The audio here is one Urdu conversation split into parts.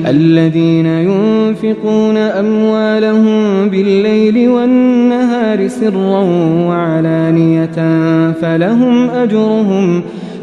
الذين ينفقون أموالهم بالليل والنهار سرا وعلانية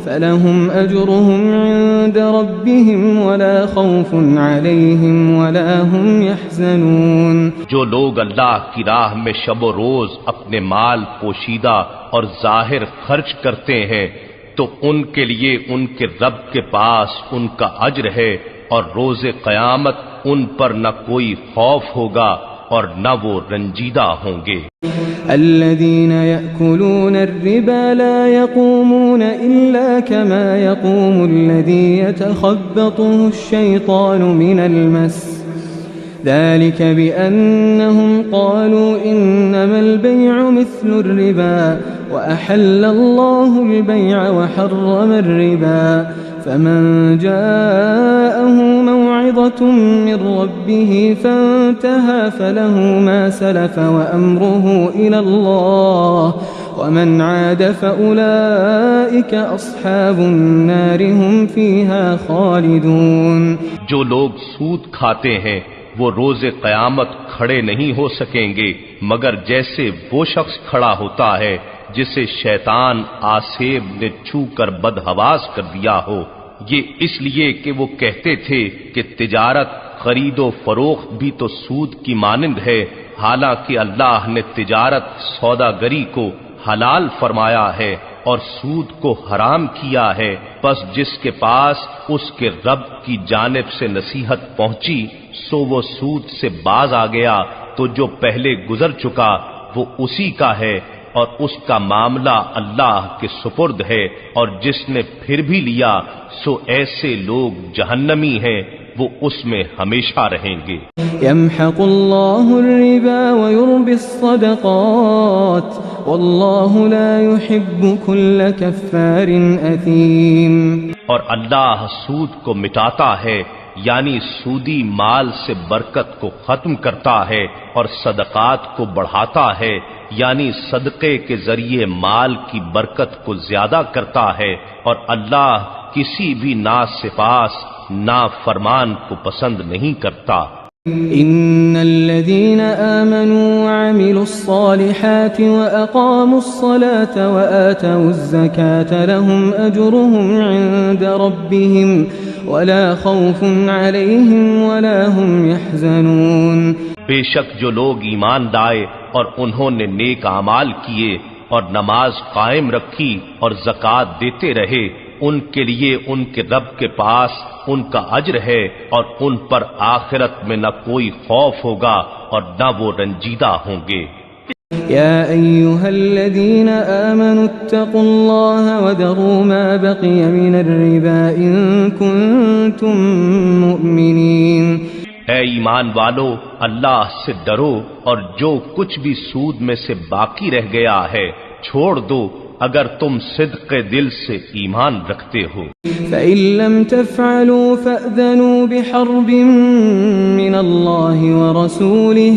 فلهم أجرهم عند ربهم ولا خوف عليهم ولا هم يحزنون. جو لوگ اللہ کی راہ میں شب و روز اپنے مال پوشیدہ اور ظاہر خرچ کرتے ہیں تو ان کے لیے ان کے رب کے پاس ان کا اجر ہے، اور روز قیامت ان پر نہ کوئی خوف ہوگا اور نہ وہ رنجیدہ ہوں گے. الذين يأكلون الربا لا يقومون إلا كما يقوم الذي يتخبطه الشيطان من المس ذلك بأنهم قالوا إنما البيع مثل الربا وأحل الله البيع وحرم الربا فمن جاءه موعظة من ربه فانتهى فله ما سلف وأمره إلى الله ومن عاد فأولئك أصحاب النار هم فيها خالدون. جو لوگ سود کھاتے ہیں وہ روز قیامت کھڑے نہیں ہو سکیں گے مگر جیسے وہ شخص کھڑا ہوتا ہے جسے شیطان آسیب نے چھو کر بدحواس کر دیا ہو. یہ اس لیے کہ وہ کہتے تھے کہ تجارت خرید و فروخت بھی تو سود کی مانند ہے، حالانکہ اللہ نے تجارت سوداگری کو حلال فرمایا ہے اور سود کو حرام کیا ہے. پس جس کے پاس اس کے رب کی جانب سے نصیحت پہنچی سو وہ سود سے باز آ گیا، تو جو پہلے گزر چکا وہ اسی کا ہے اور اس کا معاملہ اللہ کے سپرد ہے، اور جس نے پھر بھی لیا سو ایسے لوگ جہنمی ہیں، وہ اس میں ہمیشہ رہیں گے. يمحق الله الربا ويربي الصدقات والله لا يحب كل كفار أثيم. اور اللہ سود کو مٹاتا ہے یعنی سودی مال سے برکت کو ختم کرتا ہے، اور صدقات کو بڑھاتا ہے یعنی صدقے کے ذریعے مال کی برکت کو زیادہ کرتا ہے، اور اللہ کسی بھی ناسپاس نافرمان کو پسند نہیں کرتا. ان الذين آمنوا وعملوا الصالحات واقاموا الصلاة وآتوا الزكاة لهم اجرهم عند ربهم ولا خوف عليهم ولا هم يحزنون. بے شک جو لوگ ایمان لائے اور انہوں نے نیک اعمال کیے اور نماز قائم رکھی اور زکوٰۃ دیتے رہے، ان کے لیے ان کے رب کے پاس ان کا اجر ہے، اور ان پر آخرت میں نہ کوئی خوف ہوگا اور نہ وہ رنجیدہ ہوں گے. يا أيها الذين آمنوا اتقوا الله وذروا ما بقي من الربا إن كنتم مؤمنين. اے ایمان والو، اللہ سے ڈرو اور جو کچھ بھی سود میں سے باقی رہ گیا ہے چھوڑ دو اگر تم صدق دل سے ایمان رکھتے ہو. فَإِن لَّمْ تَفْعَلُوا فَأْذَنُوا بِحَرْبٍ مِّنَ اللَّهِ وَرَسُولِهِ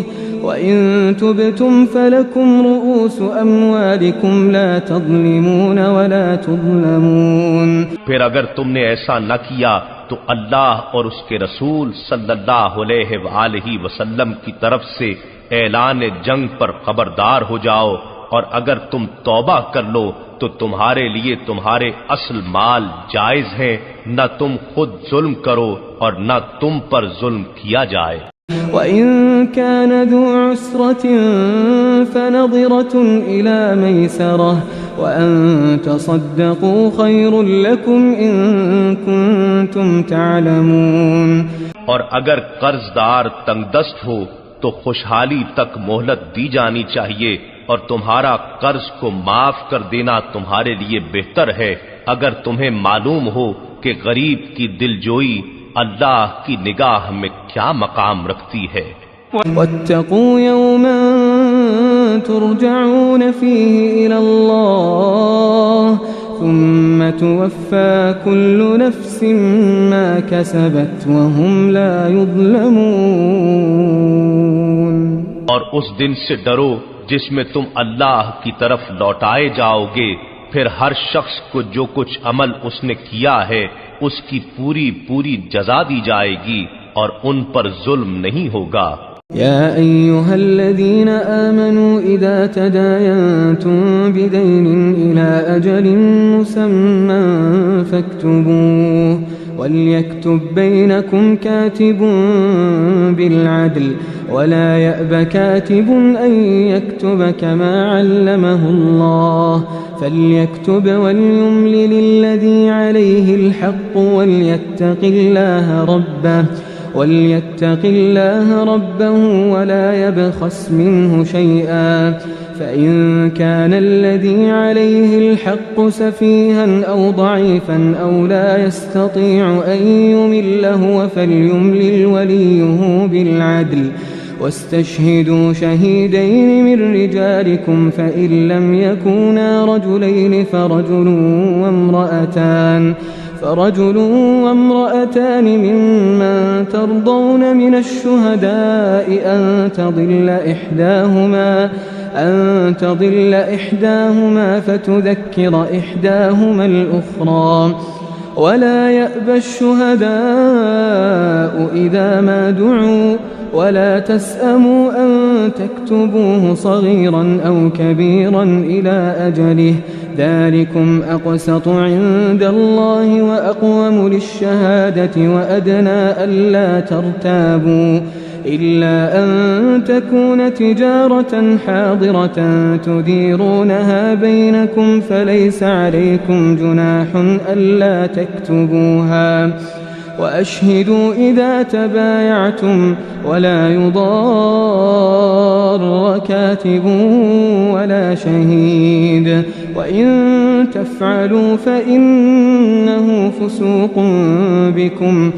وَإِن تُبْتُمْ فَلَكُمْ رُءُوسُ أَمْوَالِكُمْ لَا تَظْلِمُونَ وَلَا تُظْلَمُونَ. پھر اگر تم نے ایسا نہ کیا تو اللہ اور اس کے رسول صلی اللہ علیہ وآلہ وسلم کی طرف سے اعلان جنگ پر خبردار ہو جاؤ، اور اگر تم توبہ کر لو تو تمہارے لیے تمہارے اصل مال جائز ہیں، نہ تم خود ظلم کرو اور نہ تم پر ظلم کیا جائے. وَإِن كَانَ ذُو عُسْرَةٍ فَنَظِرَةٌ إِلَى مَيْسَرَةٍ وَأَن تَصَدَّقُوا خَيْرٌ لَكُمْ إِن كُنتُمْ تَعْلَمُونَ. اور اگر قرض دار تنگ دست ہو تو خوشحالی تک مہلت دی جانی چاہیے، اور تمہارا قرض کو معاف کر دینا تمہارے لیے بہتر ہے اگر تمہیں معلوم ہو کہ غریب کی دلجوئی اللہ کی نگاہ میں کیا مقام رکھتی ہے. وَاتَّقُوا يَوْمًا تُرْجَعُونَ فِيهِ إِلَى اللَّهِ ثُمَّ تُوَفَّى كُلُّ نَفْسٍ مَا كَسَبَتْ وَهُمْ لَا يُظْلَمُونَ. اور اس دن سے ڈرو جس میں تم اللہ کی طرف لوٹائے جاؤ گے، پھر ہر شخص کو جو کچھ عمل اس نے کیا ہے اس کی پوری پوری جزا دی جائے گی، اور ان پر ظلم نہیں ہوگا۔ يا أيها الذين آمنوا إذا تداينتم بدين إلى أجل مسمى فاكتبوه وليكتب بينكم كاتب بالعدل ولا يأب كاتب أن يكتب كما علمه الله فليكتب وليملل الذي عليه الحق وليتق الله ربه ولا يبخس منه شيئا فإن كان الذي عليه الحق سفيها أو ضعيفا أو لا يستطيع أن يمل هو فليملل وليه بالعدل واستشهدوا شهيدين من رجالكم فإن لم يكونا رجلين فرجل وامرأتان ممن ترضون من الشهداء أن تضل إحداهما فتذكر إحداهما الأخرى ولا يأبى الشهداء إذا ما دعوا ولا تسأموا أن تكتبوه صغيرا أو كبيرا إلى أجله ذلكم أقسط عند الله وأقوم للشهادة وأدنى ألا ترتابوا إلا أن تكون تجارة حاضرة تديرونها بينكم فليس عليكم جناح ألا تكتبوها وأشهدوا إذا تبايعتم ولا يضار كاتب ولا شهيد وإن تفعلوا فإنه فسوق بكم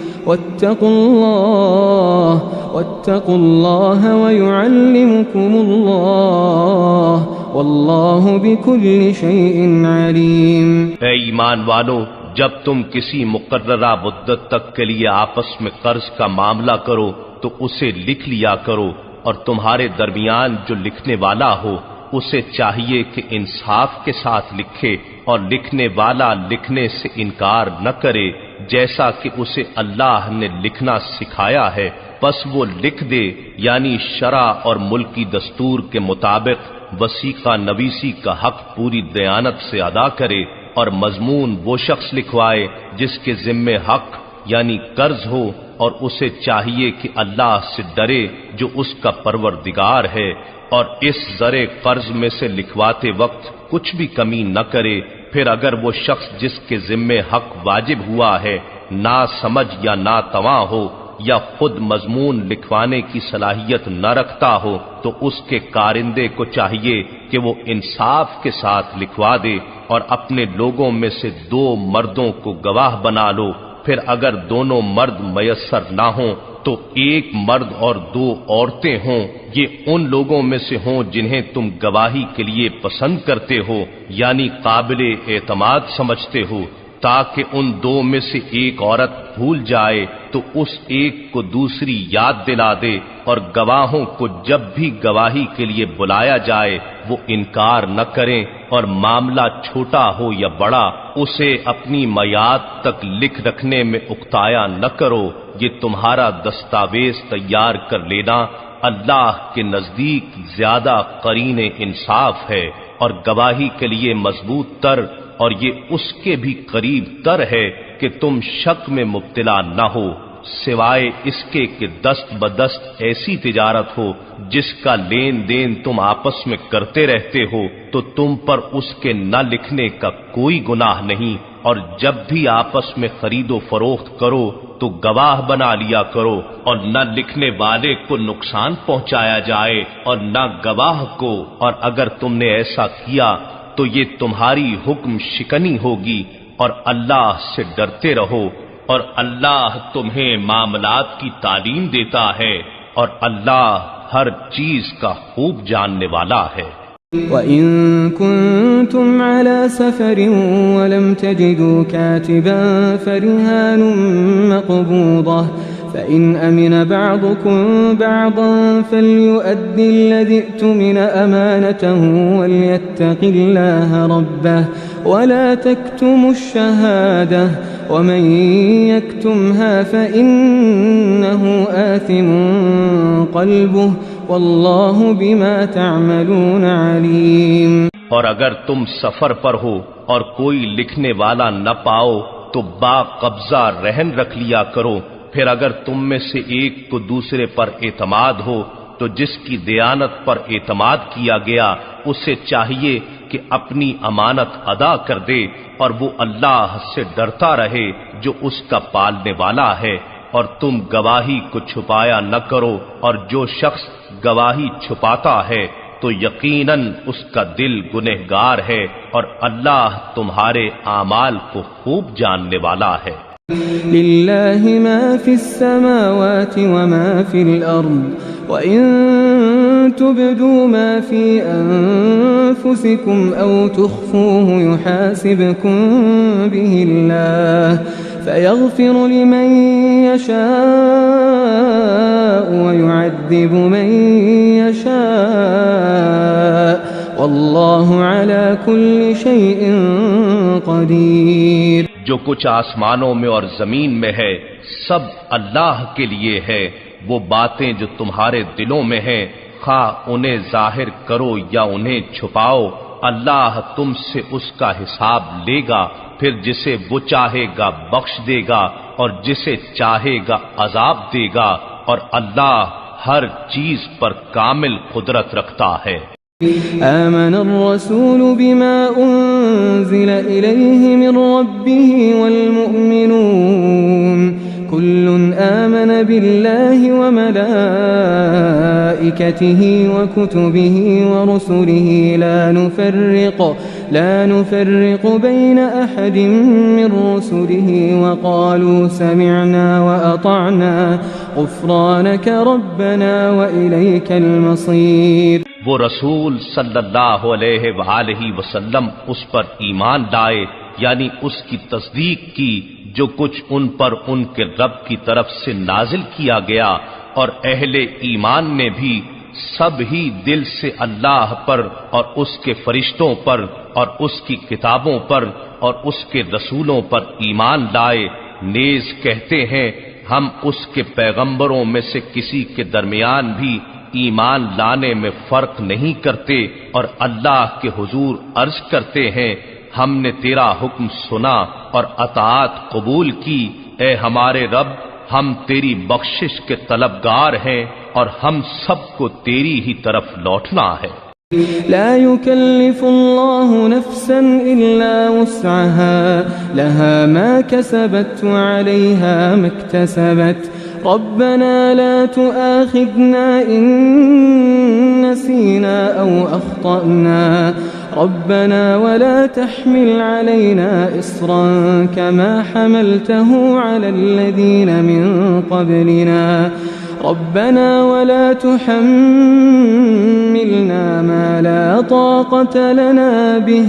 واتقوا الله ويعلمكم الله والله بكل شيء عليم۔ اے ایمان والو، جب تم کسی مقررہ مدت تک کے لیے آپس میں قرض کا معاملہ کرو تو اسے لکھ لیا کرو، اور تمہارے درمیان جو لکھنے والا ہو اسے چاہیے کہ انصاف کے ساتھ لکھے، اور لکھنے والا لکھنے سے انکار نہ کرے جیسا کہ اسے اللہ نے لکھنا سکھایا ہے، پس وہ لکھ دے، یعنی شرع اور ملکی دستور کے مطابق وثیقہ نویسی کا حق پوری دیانت سے ادا کرے، اور مضمون وہ شخص لکھوائے جس کے ذمے حق یعنی قرض ہو، اور اسے چاہیے کہ اللہ سے ڈرے جو اس کا پروردگار ہے، اور اس زرے قرض میں سے لکھواتے وقت کچھ بھی کمی نہ کرے۔ پھر اگر وہ شخص جس کے ذمے حق واجب ہوا ہے نا سمجھ یا نا تواں ہو، یا خود مضمون لکھوانے کی صلاحیت نہ رکھتا ہو، تو اس کے کارندے کو چاہیے کہ وہ انصاف کے ساتھ لکھوا دے، اور اپنے لوگوں میں سے 2 مردوں کو گواہ بنا لو۔ پھر اگر دونوں مرد میسر نہ ہوں تو 1 مرد اور 2 عورتیں ہوں، یہ ان لوگوں میں سے ہوں جنہیں تم گواہی کے لیے پسند کرتے ہو، یعنی قابل اعتماد سمجھتے ہو، تاکہ ان 2 میں سے 1 عورت بھول جائے تو اس ایک کو دوسری یاد دلا دے، اور گواہوں کو جب بھی گواہی کے لیے بلایا جائے وہ انکار نہ کریں، اور معاملہ چھوٹا ہو یا بڑا اسے اپنی میعاد تک لکھ رکھنے میں اکتایا نہ کرو۔ یہ تمہارا دستاویز تیار کر لینا اللہ کے نزدیک زیادہ قرین انصاف ہے، اور گواہی کے لیے مضبوط تر، اور یہ اس کے بھی قریب تر ہے کہ تم شک میں مبتلا نہ ہو، سوائے اس کے کہ دست بدست ایسی تجارت ہو جس کا لین دین تم آپس میں کرتے رہتے ہو، تو تم پر اس کے نہ لکھنے کا کوئی گناہ نہیں، اور جب بھی آپس میں خرید و فروخت کرو تو گواہ بنا لیا کرو، اور نہ لکھنے والے کو نقصان پہنچایا جائے اور نہ گواہ کو، اور اگر تم نے ایسا کیا تو یہ تمہاری حکم شکنی ہوگی، اور اللہ سے ڈرتے رہو، اور اللہ تمہیں معاملات کی تعلیم دیتا ہے، اور اللہ ہر چیز کا خوب جاننے والا ہے۔ وَإِن كُنتُمْ عَلَى سَفَرٍ وَلَمْ تَجِدُوا كَاتِبًا فَرِهَانٌ مَّقْبُوضَةٌ فَإِنْ أَمِنَ بَعْضُكُمْ بَعْضًا فَلْيُؤَدِّ الَّذِي اؤْتُمِنَ أَمَانَتَهُ وَلْيَتَّقِ اللَّهَ رَبَّهُ وَلَا تَكْتُمُوا الشَّهَادَةَ وَمَن يَكْتُمْهَا فَإِنَّهُ آثم قلبه والله بما تعملون عليم۔ اور اگر تم سفر پر ہو اور کوئی لکھنے والا نہ پاؤ تو با قبضہ رہن رکھ لیا کرو۔ پھر اگر تم میں سے ایک کو دوسرے پر اعتماد ہو تو جس کی دیانت پر اعتماد کیا گیا اسے چاہیے کہ اپنی امانت ادا کر دے، اور وہ اللہ سے ڈرتا رہے جو اس کا پالنے والا ہے، اور تم گواہی کو چھپایا نہ کرو، اور جو شخص گواہی چھپاتا ہے تو یقیناً اس کا دل گنہگار ہے، اور اللہ تمہارے اعمال کو خوب جاننے والا ہے۔ للہ ما فی السماوات وما فی الارض وَإِن تُبْدُوا مَا فِي أَنفُسِكُمْ أَوْ تُخْفُوهُ يُحَاسِبْكُم بِهِ اللَّهُ فَيَغْفِرُ لِمَن يَشَاءُ وَيُعَذِّبُ مَن يَشَاءُ وَاللَّهُ عَلَى كُلِّ شَيْءٍ قَدِيرٌ۔ جو کچھ آسمانوں میں اور زمین میں ہے سب اللہ کے لیے ہے۔ وہ باتیں جو تمہارے دلوں میں ہیں خواہ انہیں ظاہر کرو یا انہیں چھپاؤ، اللہ تم سے اس کا حساب لے گا، پھر جسے وہ چاہے گا بخش دے گا اور جسے چاہے گا عذاب دے گا، اور اللہ ہر چیز پر کامل قدرت رکھتا ہے۔ آمن الرسول بما انزل الیہ من ربہ والمؤمنون كل آمن بالله وملائكته وكتبه ورسله لا نفرق بين أحد من رسله وقالوا سمعنا وأطعنا غفرانك ربنا وإليك المصير۔ وہ رسول صلی اللہ علیہ وآلہ وسلم اس پر ایمان لائے، یعنی اس کی تصدیق کی جو کچھ ان پر ان کے رب کی طرف سے نازل کیا گیا، اور اہل ایمان نے بھی سب ہی دل سے اللہ پر اور اس کے فرشتوں پر اور اس کی کتابوں پر اور اس کے رسولوں پر ایمان لائے، نیز کہتے ہیں ہم اس کے پیغمبروں میں سے کسی کے درمیان بھی ایمان لانے میں فرق نہیں کرتے، اور اللہ کے حضور عرض کرتے ہیں ہم نے تیرا حکم سنا اور اطاعت قبول کی، اے ہمارے رب ہم تیری بخشش کے طلبگار ہیں اور ہم سب کو تیری ہی طرف لوٹنا ہے۔ لا يكلف الله نفسا إلا وسعها لها ما كسبت وعليها ما اكتسبت ربنا لا تؤاخذنا إن نسينا أو أخطأنا ربنا ولا تحمل علينا إصرا كما حملته على الذين من قبلنا ربنا ولا تحملنا ما لا طاقة لنا به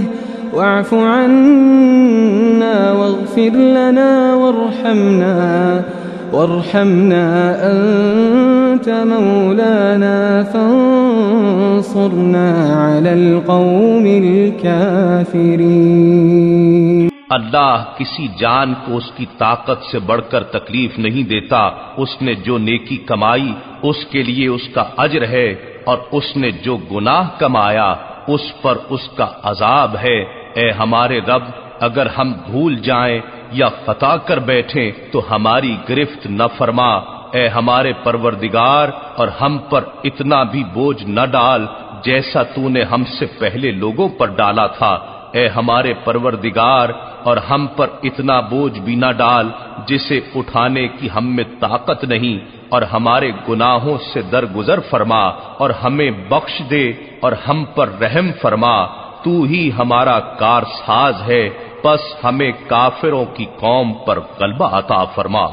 واعف عنا واغفر لنا وارحمنا أنت مولانا فانصرنا على القوم الكافرين۔ اللہ کسی جان کو اس کی طاقت سے بڑھ کر تکلیف نہیں دیتا، اس نے جو نیکی کمائی اس کے لیے اس کا اجر ہے، اور اس نے جو گناہ کمایا اس پر اس کا عذاب ہے۔ اے ہمارے رب اگر ہم بھول جائیں یا خطا کر بیٹھیں تو ہماری گرفت نہ فرما، اے ہمارے پروردگار اور ہم پر اتنا بھی بوجھ نہ ڈال جیسا تو نے ہم سے پہلے لوگوں پر ڈالا تھا، اے ہمارے پروردگار اور ہم پر اتنا بوجھ بھی نہ ڈال جسے اٹھانے کی ہم میں طاقت نہیں، اور ہمارے گناہوں سے درگزر فرما اور ہمیں بخش دے اور ہم پر رحم فرما، تو ہی ہمارا کارساز ہے، پس ہمیں کافروں کی قوم پر غلبہ عطا فرما۔